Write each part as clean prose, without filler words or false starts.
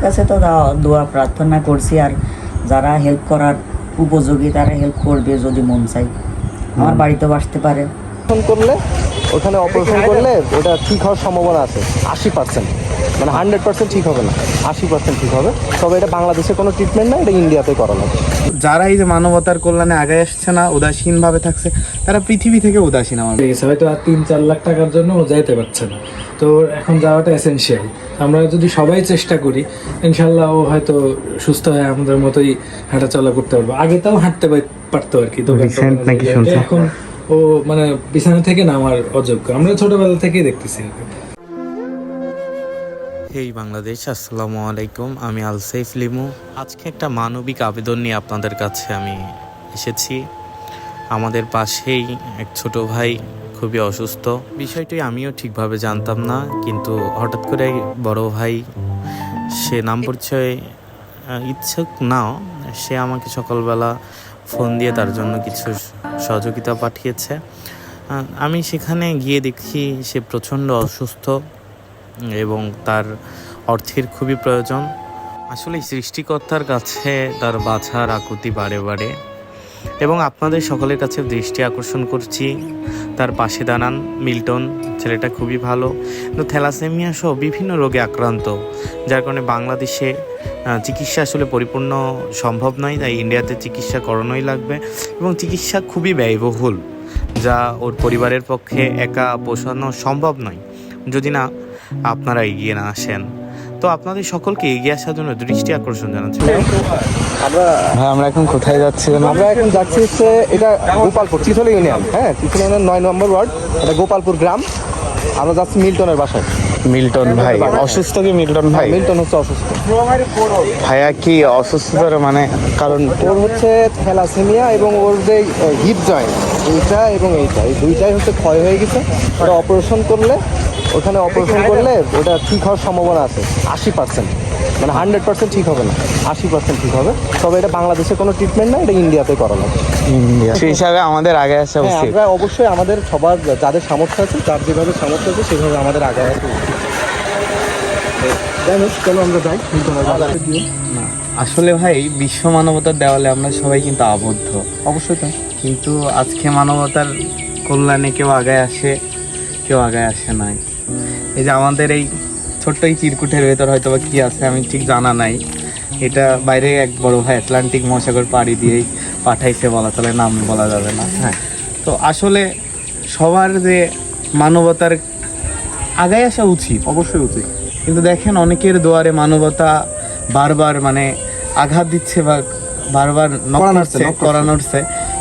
কাছে তো দোয়া প্রার্থনা করছি, আর যারা হেল্প করার উপযোগী তারা হেল্প করবে যদি মন চাই। আমার বাড়িতেও আসতে পারে। অপারেশন করলে ওখানে অপারেশন করলে ওটা ঠিক হওয়ার সম্ভাবনা আছে 80%, মানে 100% ঠিক হবে না, 80% ঠিক হবে। তবে এটা বাংলাদেশে কোনো ট্রিটমেন্ট না, এটা ইন্ডিয়াতে করানো। যারা এই যে মানবতার কল্যাণে আগে আসছে না, উদাসীন ভাবে থাকছে, তারা পৃথিবী থেকে উদাসীন। আমার হয়তো আর 3-4 লাখ টাকার জন্য ও যাইতে পারছে না, তো এখন যাওয়াটা এসেনশিয়াল। আমরা যদি সবাই চেষ্টা করি, ইনশাল্লাহ ও হয়তো সুস্থ হয়ে আমাদের মতোই হাঁটা চলা করতে পারবো। আগে তাও হাঁটতে পারতো আর কি, তো এখন ও মানে বিছানা থেকে নামার অযোগ্য। আমরা ছোটবেলা থেকেই দেখতেছি। হেই বাংলাদেশ, আসসালামু আলাইকুম। আমি আলসাইফ লিমু। আজকে একটা মানবিক আবেদন নিয়ে আপনাদের কাছে আমি এসেছি। আমাদের পাশেই এক ছোট ভাই খুবই অসুস্থ। বিষয়টি আমিও ঠিকভাবে জানতাম না, কিন্তু হঠাৎ করে বড় ভাই, সে নাম পরিচয় ইচ্ছুক নাও, সে আমাকে সকালবেলা ফোন দিয়ে তার জন্য কিছু সহযোগিতা পাঠিয়েছে। আমি সেখানে গিয়ে দেখি সে প্রচণ্ড অসুস্থ এবং তার অর্থের খুবই প্রয়োজন। আসলে সৃষ্টিকর্তার কাছে তার বাছার আকুতি বারে বারে, এবং আপনাদের সকলের কাছে দৃষ্টি আকর্ষণ করছি, তার পাশে দাঁড়ান। মিল্টন ছেলেটা খুবই ভালো, কিন্তু থ্যালাসেমিয়া সহ বিভিন্ন রোগে আক্রান্ত, যার কারণে বাংলাদেশে চিকিৎসা আসলে পরিপূর্ণ সম্ভব নয়। তাই ইন্ডিয়াতে চিকিৎসা করানোই লাগবে, এবং চিকিৎসা খুবই ব্যয়বহুল, যা ওর পরিবারের পক্ষে একা পোষানো সম্ভব নয় যদি না আপনারা এগিয়ে না আসেন। তো আপনাদের সকলকে এগিয়ে আসার জন্য দৃষ্টি আকর্ষণ জানাচ্ছি। আমরা এখন কোথায় যাচ্ছি? আমরা এখন যাচ্ছি হচ্ছে এটা গোপালপুর চিথলা ইউনিয়ন, হ্যাঁ চিথলা ইউনিয়ন 9 নম্বর ওয়ার্ড, এটা গোপালপুর গ্রাম। আমরা যাচ্ছি মিল্টনের বাসায়। মিল্টন ভাই অসুস্থ কি? মিল্টন ভাই, মিল্টন হচ্ছে অসুস্থ। ভাইয়া কি অসুস্থতার মানে কারণ? ওর হচ্ছে থ্যালাসেমিয়া এবং ওর যে হিপ জয়েন্ট এইটা এবং এইটা, এই দুইটাই হচ্ছে ক্ষয় হয়ে গেছে। ওটা অপারেশন করলে ওখানে অপারেশন করলে ওটা ঠিক হওয়ার সম্ভাবনা আছে 80%, মানে 100% ঠিক হবে না, 80% ঠিক হবে। তবে এটা বাংলাদেশে কোনো ট্রিটমেন্ট না, এটা ইন্ডিয়াতে করানো। সেই হিসাবে আমাদের আগে আসা উচিত। আমরা অবশ্যই আমাদের সবার যাদের সামর্থ্য আছে, যার যেভাবে সামর্থ্য আছে সেভাবে আমাদের আগে আসা উচিত। চলো আমরা যাই। আসলে ভাই, বিশ্ব মানবতার দেওয়ালে আমরা সবাই কিন্তু আবদ্ধ, অবশ্যই তাই। কিন্তু আজকে মানবতার কল্যাণে কেউ আগে আসে, কেউ আগে আসে নাই। এই যে আমাদের এই ছোট্ট এই চিরকুটের ভেতর হয়তো বা কী আছে আমি ঠিক জানা নাই। এটা বাইরে এক বড় ভাই আটলান্টিক মহাসাগর পাড়ি দিয়েই পাঠাইছে, বলা চলে, নাম বলা যাবে না। হ্যাঁ, তো আসলে সবার যে মানবতার আগে আসা উচিত, অবশ্যই উচিত। কিন্তু দেখেন অনেকের দুয়ারে মানবতা বারবার মানে আঘাত দিচ্ছে বা বারবার করা নড়ছে,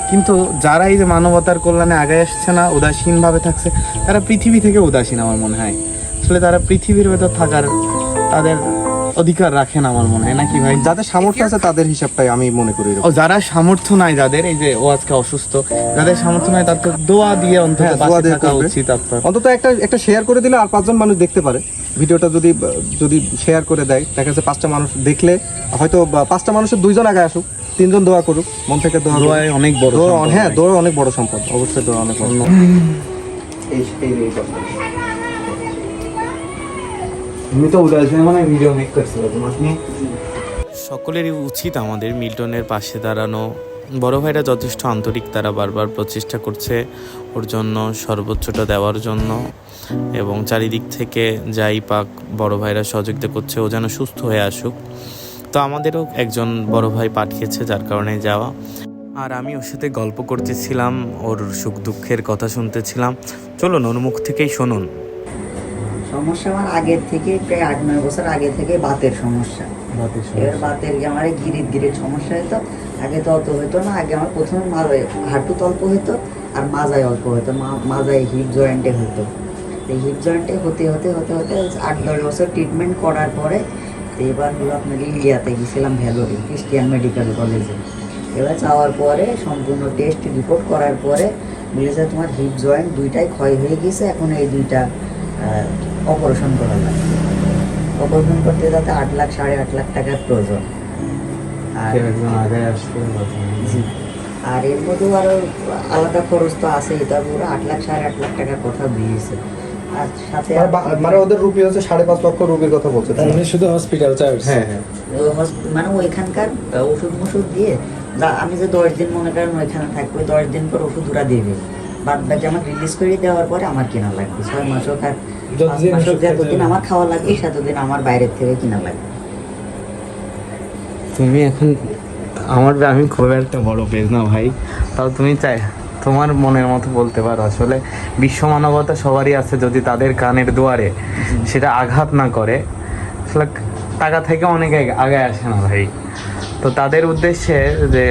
কিন্তু যারা এই যে মানবতার কল্যাণে আগে আসছে না, উদাসীনভাবে থাকছে, তারা পৃথিবী থেকে উদাসীন। আমার মনে হয় আসলে তারা পৃথিবীর ভেতর থাকার তাদের অধিকার রাখেন, আমার মনে হয়, নাকি ভাই? যাদের সামর্থ্য আছে তাদের হিসাবটাই আমি মনে করি। ও যারা সামর্থ্য নাই, যাদের এই যে ও আজকে অসুস্থ, যাদের সামর্থ্য নাই, তাদের দোয়া দিয়ে অন্তত পাশে থাকা উচিত। আপনার অন্তত একটা শেয়ার করে দিলে আর 5 জন মানুষ দেখতে পারে ভিডিওটা। যদি শেয়ার করে দেয়, দেখা যাচ্ছে 5টা মানুষ দেখলে হয়তো 5টা মানুষের 2 জন আগে আসুক, 3 জন দোয়া করুক, মন থেকে দোয়া অনেক বড়। হ্যাঁ, দোয়া অনেক বড় সম্পদ, অবশ্যই দোয়া অনেক বড়। সকলেরই উচিত আমাদের মিল্টনের পাশে দাঁড়ানো। বড় ভাইরা যথেষ্ট আন্তরিক, তারা বারবার প্রচেষ্টা করছে ওর জন্য সর্বোচ্চটা দেওয়ার জন্য, এবং চারিদিক থেকে যাই পাক বড় ভাইরা সহযোগিতা করছে ও যেন সুস্থ হয়ে আসুক। তো আমাদেরও একজন বড় ভাই পাঠিয়েছে, যার কারণে যাওয়া। আর আমি ওর সাথে গল্প করতেছিলাম, ওর সুখ দুঃখের কথা শুনতেছিলাম। চলুন ওর মুখ থেকেই শুনুন। সমস্যা আমার আগের থেকে, প্রায় 8-9 বছর আগে থেকে বাতের সমস্যা। এবার বাতের আমার গিরিট সমস্যা হতো। আগে তো অত হতো না। আগে আমার প্রথমে হাঁটু অল্প হতো, আর মাজায় অল্প হতো। মাজায় হিপ জয়েন্টে হতো। এই হিপ জয়েন্টে হতে 8-10 বছর ট্রিটমেন্ট করার পরে এবার হলো আপনার ইন্ডিয়াতে গেছিলাম, ভ্যালোরে ক্রিস্টিয়ান মেডিকেল কলেজে। এবার যাওয়ার পরে সম্পূর্ণ টেস্ট রিপোর্ট করার পরে বলেছে তোমার হিপ জয়েন্ট দুইটাই ক্ষয় হয়ে গেছে, এখন এই দুইটা অপারেশন করা লাগবে। অপারেশন করতে যাতে 8 লাখ 8.5 লাখ টাকার প্রয়োজন। আর এর মধ্যেও আরও আলাদা খরচ তো আছে, এটা পুরো 8 লাখ 8.5 লাখ টাকার কথা দিয়েছে। আর সাথে মানে ওদের রুপি হচ্ছে 5.5 লক্ষ রুপির কথা বলছে, তাই না? মানে শুধু হসপিটাল চার্জ। হ্যাঁ হ্যাঁ। মানে ওইখানকার ওষুধ মশুদ দিয়ে আমি যে 10 দিন মনে করেন ওইখানে থাকবো, 10 দিন পর ওষুধ ওরা দেবে, বাদ বাকি আমার রিলিজ করে দেওয়ার পরে আমার কেনা লাগবে 6 মাস হোক আর 5 মাস হোক, যতদিন আমার খাওয়া লাগবে সেতদিন আমার বাইরের থেকে কিনা লাগবে। তুমি এখন আমি খুব একটা বড় পেজ না ভাই, তাও তুমি তোমার মনের মতো বলতে পারো। আসলে বিশ্ব মানবতা সবারই আছে, যদি তাদের কানের দুয়ারে সেটা আঘাত না করে, আসলে টাকা থেকে অনেক আগে আসে না ভাই। তো তাদের উদ্দেশ্যে যে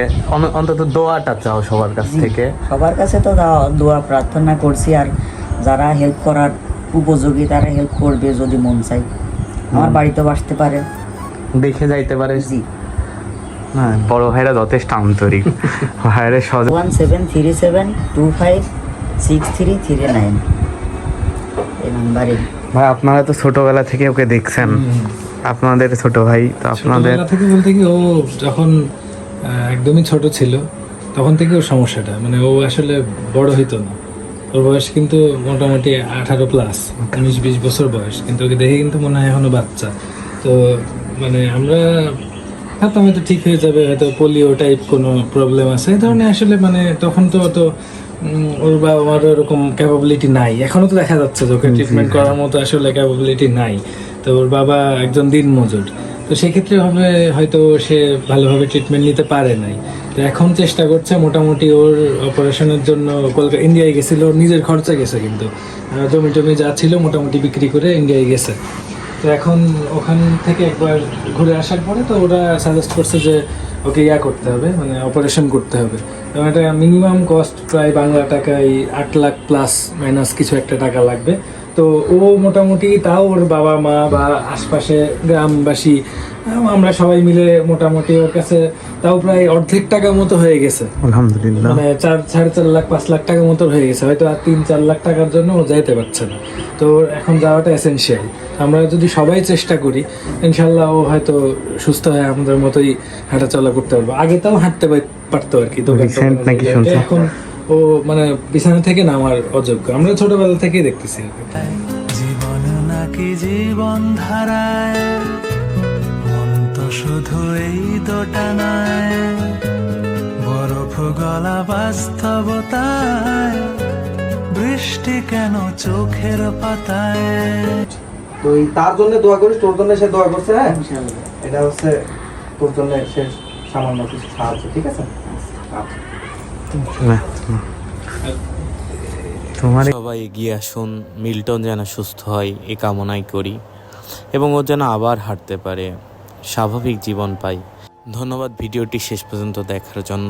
অন্তত দোয়াটা চাও সবার কাছ থেকে। সবার কাছে তো দোয়া প্রার্থনা করছি, আর যারা হেল্প করার উপযোগী তারা হেল্প করবে যদি মন চাই। আমার বাড়িতেও আসতে পারে, দেখে যাইতে পারে। জি। হ্যাঁ, বড় ভাইরা যথেষ্ট আন্তরিক, ভাইয়ের 1737256339 এই নাম্বারে। ভাই আপনারা তো ছোটবেলা থেকে ওকে দেখছেন, আপনাদের ছোট ভাই তো আপনাদের ছোটবেলা থেকে বলতে কি, ও যখন একদমই ছোট ছিল তখন থেকে ওর সমস্যাটা, মানে ও আসলে বড় হইতো না। ওর বয়স কিন্তু মোটামুটি 18+, 19-20 বছর বয়স, কিন্তু ওকে দেখে কিন্তু মনে হয় এখনো বাচ্চা। তো মানে আমরা ভাবতাম হয়তো ঠিক হয়ে যাবে, হয়তো পোলিও টাইপ কোনো প্রবলেম আছে এই ধরনের। আসলে মানে তখন তো অত ওর বাবা মার ওরকম ক্যাপাবিলিটি নাই, এখনো তো দেখা যাচ্ছে যে ওকে ট্রিটমেন্ট করার মতো আসলে ক্যাপাবিলিটি নাই। তো ওর বাবা একজন দিনমজুর, তো সেক্ষেত্রে হবে হয়তো সে ভালোভাবে ট্রিটমেন্ট নিতে পারে নাই। তো এখন চেষ্টা করছে মোটামুটি ওর অপারেশনের জন্য। ইন্ডিয়ায় গেছিল, ওর নিজের খরচা গেছে, কিন্তু জমি টমি যা ছিল মোটামুটি বিক্রি করে ইন্ডিয়ায় গেছে। তো এখন ওখান থেকে একবার ঘুরে আসার পরে তো ওরা সাজেস্ট করছে যে ওকে করতে হবে, মানে অপারেশন করতে হবে। এবং এটা মিনিমাম কস্ট প্রায় বাংলা টাকায় 8 লাখ প্লাস মাইনাস কিছু একটা টাকা লাগবে। তো ও মোটামুটি তাও ওর বাবা মা বা আশপাশে গ্রামবাসী আমরা সবাই মিলে মোটামুটি ওর কাছে তাও প্রায় অর্ধেক টাকা মতো হয়ে গেছে। আলহামদুলিল্লাহ, মানে 4-4.5 লাখ 5 লাখ টাকা মতো হয়ে গেছে, হয়তো আর 3-4 লাখ টাকার জন্য ও যাইতে পারছে না। তো এখন যাওয়াটা এসেনশিয়াল। আমরা যদি সবাই চেষ্টা করি, ইনশাল্লাহ ও হয়তো সুস্থ হয়ে আমাদের মতোই হাঁটাচলা করতে পারবো। আগে তাও হাঁটতে পারতো আর কি। তো Recent নাকি শুনছি? এখন ও মানে বিছানা থেকে নামার অযোগ্য। আমরা ছোটবেলা থেকেই দেখতেছি। জীবন নাকি জীবন ধারায়, মন তো শুধু এই দোটানায়, বরফ গলা বাস্তবতায়, বৃষ্টি কেন চোখের পাতায়। তো তার জন্য দোয়া করিস, তোর জন্য সে দোয়া করছে। হ্যাঁ, ইনশাআল্লাহ। এটা হচ্ছে তোর জন্য সে সামান্য কিছু সাহায্য, ঠিক আছে? আচ্ছা। তোমার সবাই এগিয়ে আসুন, মিল্টন যেন সুস্থ হয় এ কামনাই করি, এবং ও যেন আবার হাঁটতে পারে, স্বাভাবিক জীবন পায়। ধন্যবাদ ভিডিওটি শেষ পর্যন্ত দেখার জন্য।